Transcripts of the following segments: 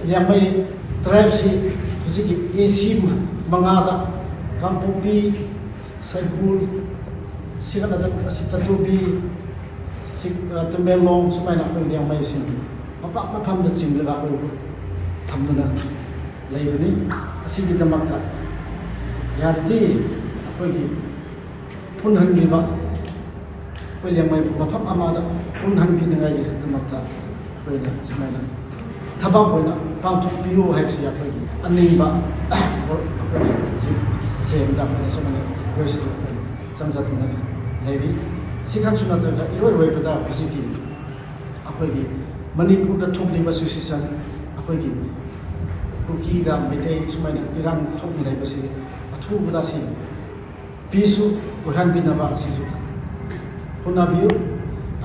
ꯌꯥꯝꯕꯩ ꯇ꯭ꯔꯥꯏꯕꯁꯤ ꯍꯧꯖꯤꯛꯀꯤ AC ꯃꯉꯥꯗ ꯀꯥꯡꯄꯣꯛꯄꯤ ꯁꯩꯒꯨꯜ ꯁꯤꯒꯅꯗ ꯆꯠꯇꯨꯕꯤ ꯇꯃꯦꯡꯂꯣꯡ ꯁꯨꯃꯥꯏꯅ ꯑꯩꯈꯣꯏ ꯌꯥꯝꯕꯩꯁꯤꯡ ꯃꯐꯝ ꯃꯐꯝꯗ ꯆꯤꯡꯂꯒ ꯑꯩꯈꯣꯏ ꯊꯝꯗꯨꯅ ꯂꯩꯕꯅꯤ ꯑꯁꯤꯒꯤꯗꯃꯛꯇ ꯌꯥꯔꯗꯤ ꯑꯩꯈꯣꯏꯒꯤ ꯄꯨꯟꯍꯟꯕꯤꯕ ꯑꯩꯈꯣꯏ ꯌꯥꯝꯕꯩ ꯃꯐꯝ ꯑꯃꯗ ꯄꯨꯟꯍꯟꯕꯤꯅꯤꯡꯉꯥꯏꯒꯤꯗꯃꯛꯇ ꯑꯩꯈꯣꯏꯅ ꯁꯨꯃꯥꯏꯅ ꯊꯕꯛ ꯑꯣꯏꯅ ꯄꯥꯡꯊꯣꯛꯄꯤꯌꯨ ꯍꯥꯏꯕꯁꯤ ꯑꯩꯈꯣꯏꯒꯤ ꯑꯅꯤꯡꯕ ꯑꯩꯈꯣꯏꯒꯤ ꯁꯦꯝꯗ ꯑꯩꯈꯣꯏꯅ ꯁꯨꯃꯥꯏꯅ ꯚꯣꯏꯁꯇꯨ ꯑꯩꯈꯣꯏ ꯆꯪꯖꯗꯨꯅ ꯂꯩꯔꯤ ꯑꯁꯤꯈꯛꯁꯨ ꯅꯠꯇ꯭ꯔꯒ ꯏꯔꯣꯏꯕꯗ ꯍꯧꯖꯤꯛꯀꯤ ꯑꯩꯈꯣꯏꯒꯤ ꯃꯅꯤꯄꯨꯔꯗ ꯊꯣꯛꯂꯤꯕ ꯁꯤꯆꯨꯋꯦꯁꯟ ꯑꯩꯈꯣꯏꯒꯤ ꯀꯨꯀꯤꯒ ꯃꯩꯇꯩ ꯁꯨꯃꯥꯏꯅ ꯏꯔꯥꯡ ꯊꯣꯛꯅ ꯂꯩꯕꯁꯤ ꯑꯊꯨꯕꯗ ꯁꯤ ꯄꯤꯁꯁꯨ ꯑꯣꯏꯍꯟꯕꯤꯅꯕ ꯑꯁꯤꯁꯨ ꯍꯣꯠꯅꯕꯤꯌꯨ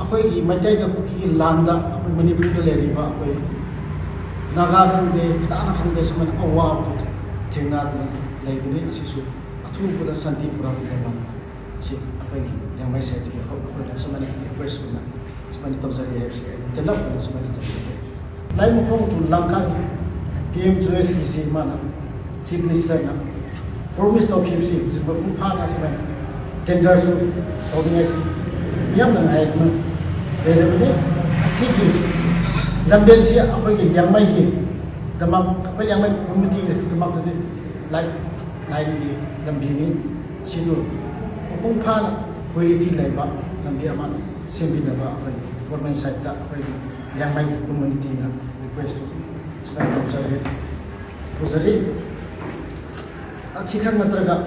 ꯑꯩꯈꯣꯏꯒꯤ ꯃꯩꯇꯩꯒ ꯀꯨꯀꯤꯒꯤ ꯂꯥꯟꯗ ꯑꯩꯈꯣꯏ ꯃꯅꯤꯄꯨꯔꯗ ꯂꯩꯔꯤꯕ ꯑꯩꯈꯣꯏ ꯅꯥꯒꯥ ꯈꯪꯗꯦ ꯀꯅꯥꯅ ꯈꯪꯗꯦ ꯁꯨꯃꯥꯏꯅ ꯑꯋꯥꯕꯗꯨ ꯊꯦꯡꯅꯗꯨꯅ ꯂꯩꯕꯅꯤ ꯑꯁꯤꯁꯨ ꯑꯊꯨꯕꯗ ꯁꯥꯟꯇꯤ ꯄꯨꯔꯛꯅꯕ ꯑꯁꯤ ꯑꯩꯈꯣꯏꯒꯤ ꯌꯥꯝꯕꯩ ꯁꯥꯏꯠꯇꯒꯤ ꯑꯩꯈꯣꯏꯅ ꯁꯨꯃꯥꯏꯅ ꯔꯤꯀ꯭ꯋꯦꯁ ꯑꯣꯏꯅ ꯁꯨꯃꯥꯏꯅ ꯇꯧꯖꯔꯤ ꯍꯥꯏꯕꯁꯤ ꯇꯦꯟꯗꯞ ꯑꯣꯏꯅ ꯁꯨꯃꯥꯏꯅ ꯇꯧꯖꯒꯦ ꯂꯥꯏꯃꯈꯣꯡꯗꯨ ꯂꯥꯡꯀꯥꯒꯤ KM Joyceꯒꯤꯁꯤ ꯃꯥꯅ ꯆꯤꯐ ꯃꯤꯅꯤꯁꯇꯔꯅ ꯄ꯭ꯔꯣꯃꯤꯁ ꯇꯧꯈꯤꯕꯁꯤ ꯍꯧꯖꯤꯛ ꯃꯄꯨꯡ ꯐꯥꯅ ꯁꯨꯃꯥꯏꯅ ꯇꯦꯟꯗꯔꯁꯨ ꯇꯧꯅꯤꯡꯉꯥꯏꯁꯤ ꯌꯥꯝꯅ ꯉꯥꯏꯗꯨꯅ ꯂꯩꯔꯕꯅꯤ ꯑꯁꯤꯒꯤ ꯂꯝꯕꯦꯟꯁꯤ ꯑꯩꯈꯣꯏꯒꯤ ꯌꯥꯡꯃꯩꯒꯤꯗꯃꯛ ꯑꯩꯈꯣꯏ ꯌꯥꯡꯃꯩ ꯀꯝꯃꯨꯅꯤꯇꯤꯒꯤꯗꯃꯛꯇꯗꯤ ꯂꯥꯏꯟꯒꯤ ꯂꯝꯕꯤꯅꯤ ꯑꯁꯤꯗꯨ ꯃꯄꯨꯡ ꯐꯥꯅ ꯀ꯭ꯋꯦꯂꯤꯇꯤ ꯂꯩꯕ ꯂꯝꯕꯤ ꯑꯃ ꯁꯦꯝꯕꯤꯅꯕ ꯑꯩꯈꯣꯏ ꯒꯣꯔꯃꯦꯟ ꯁꯥꯏꯠꯇ ꯑꯩꯈꯣꯏꯒꯤ ꯌꯥꯡꯃꯩꯒꯤ ꯀꯝꯃꯨꯅꯤꯇꯤꯅ ꯔꯤꯀ꯭ꯋꯦꯁꯇꯨ ꯁꯨꯃꯥꯏꯅ ꯇꯧꯖꯔꯤ ꯑꯁꯤꯈꯛ ꯅꯠꯇ꯭ꯔꯒ